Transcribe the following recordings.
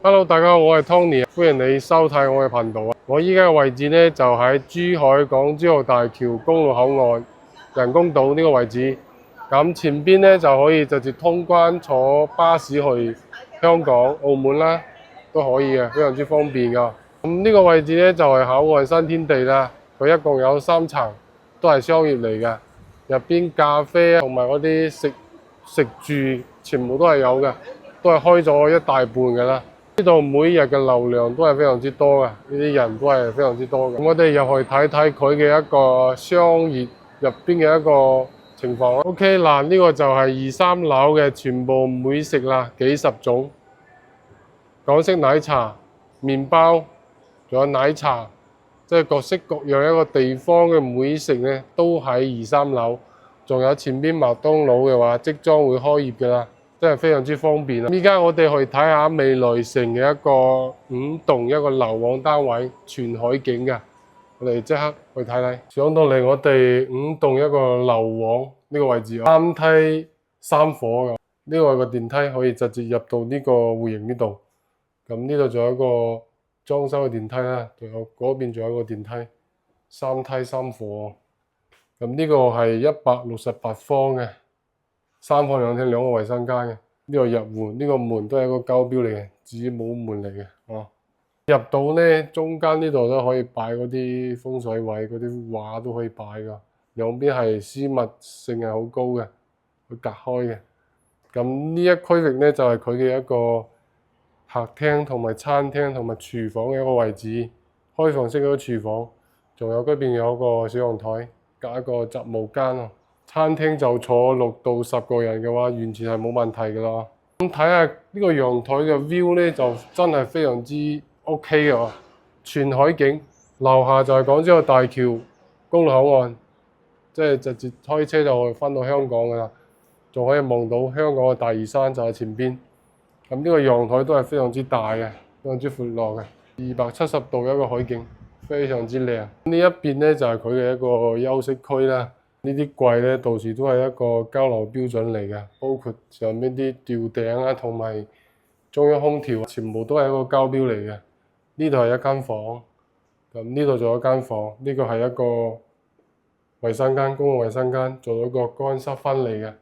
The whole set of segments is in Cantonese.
Hello， 大家好，我係 Tony， 歡迎你收睇我嘅頻道啊！我依家嘅位置呢，就喺珠海港珠澳大橋公路口岸人工島呢個位置。咁前邊呢，就可以直接通關坐巴士去香港、澳門啦，都可以嘅，非常之方便噶。咁呢個位置呢，就係口岸新天地啦，佢一共有3層，都係商業嚟嘅。入邊咖啡同埋嗰啲食住全部都係有嘅，都係開咗一大半嘅啦。呢度每日嘅流量都係非常之多嘅，呢啲人都係非常之多嘅。咁我哋入去睇睇佢嘅一個商業入邊嘅一個情況。OK 嗱，呢個就係2、3樓嘅全部美食啦，幾十種港式奶茶、麵包，仲有奶茶，即係各式各樣一個地方嘅美食呢，都喺2、3樓。仲有前邊麥當勞嘅話，即將會開業嘅啦。真係非常之方便啦！依家我哋去睇下未來城嘅一個5棟一個樓王單位，全海景嘅。我哋即刻去睇睇。上到嚟我哋5棟一個樓王呢個位置，3梯3伙嘅。呢個係個電梯，可以直接入到呢個戶型呢度。咁呢度仲有一個裝修嘅電梯啦，仲有嗰邊仲有一個電梯，3梯3伙。咁呢個係168方嘅。3房2廳2個衛生間嘅，呢個入門呢個門都係一個膠標嚟嘅，子母門嚟嘅哦。入到呢中間呢度都可以擺嗰啲風水位，嗰啲畫都可以擺噶。兩邊係私密性係好高嘅，會隔開嘅。咁呢一區域呢就係佢嘅一個客廳同埋餐廳同埋廚房嘅一個位置，開放式嗰個廚房，仲有嗰邊有個小陽台，加一個雜務間啊。餐廳就坐6到10個人嘅話，完全係冇問題㗎啦。咁睇下呢個陽台嘅 view 呢，就真係非常之 OK 嘅，全海景。樓下就係港珠澳大橋公路口岸，即係直接開車就返到香港㗎啦。仲可以望到香港嘅大嶼山就喺前邊。咁呢個陽台都係非常之大嘅，非常之闊落嘅，270度一個海景，非常之靚。呢一邊呢，就係佢嘅一個休息區啦。呢啲櫃咧，到時都係一個交流標準嚟嘅，包括上邊啲吊頂啊，同埋中央空調，全部都係一個交標嚟嘅。呢度係一間房，咁呢度仲有一間房，呢個係一個衛生間，公共衛生間，做到一個乾濕分離嘅。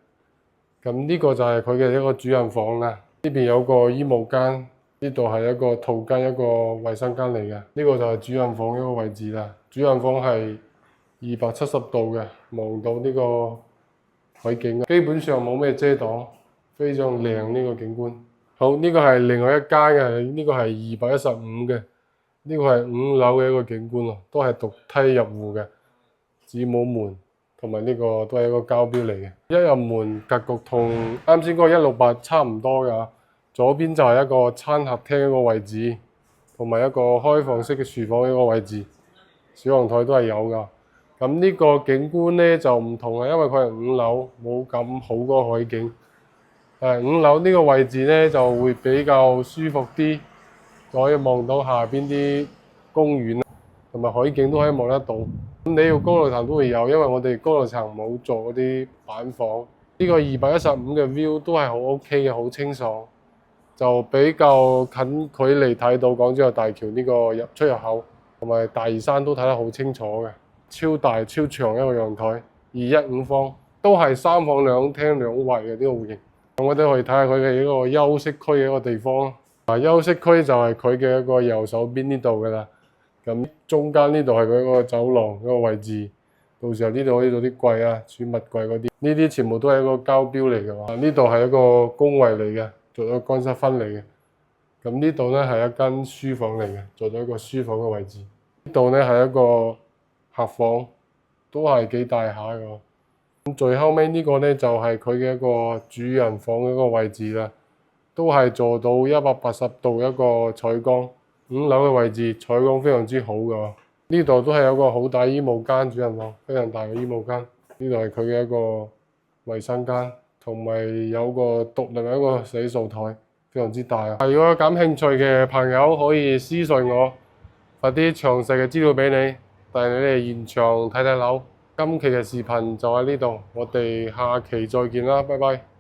咁呢個就係佢嘅一個主人房啦。呢邊有個衣帽間，呢度係一個套間，一個衛生間嚟嘅。呢個就係主人房一個位置啦。主人房係270度嘅，望到呢個海景，基本上冇咩遮擋，非常靚呢個景觀。好，呢個係另外一間嘅，呢個係215嘅，呢個係5樓嘅一個景觀咯，都係獨梯入戶嘅，子母門同埋呢個都係一個交標嚟嘅。一入門格局同啱先嗰個168差唔多㗎，左邊就係一個餐客廳一個位置，同埋一個開放式嘅廚房一個位置，小陽台都係有㗎。咁呢個景觀呢就唔同啦，因為佢係5樓，冇咁好嗰個海景。5樓呢個位置呢就會比較舒服啲，可以望到下邊啲公園同埋海景都可以望得到。咁你要高樓層都會有，因為我哋高樓層冇做嗰啲板房。呢個215嘅 view 都係好 OK 嘅，好清爽，就比較近距離睇到港珠澳大橋呢個出入口，同埋大嶼山都睇得好清楚嘅。超大超長一個陽台，215方，都係3房2廳2衛嘅呢個戶型。咁我哋可以睇下佢嘅一個休息區嘅一個地方。休息區就係佢嘅一個右手邊呢度噶啦。咁中間呢度係佢一個走廊一個位置。到時候呢度可以做啲櫃啊、儲物櫃嗰啲。呢啲全部都係一個交標嚟嘅話。呢度係一個工位嚟嘅，做咗乾濕分離嘅。咁呢度呢係一間書房嚟嘅，做咗一個書房嘅位置。呢度呢係一個客房，都係幾大下嘅。咁最後尾呢個呢，就係佢嘅一個主人房嘅一個位置啦，都係做到180度一個採光，5樓嘅位置採光非常之好嘅。呢度都係有個好大衣帽間，主人房非常大嘅衣帽間。呢度係佢嘅一個衛生間，同埋有個獨立嘅一個洗漱台，非常之大。如果感興趣嘅朋友可以私信我，發啲詳細嘅資料俾你。帶你哋現場睇睇樓。今期嘅視頻就喺呢度，我哋下期再見啦，拜拜。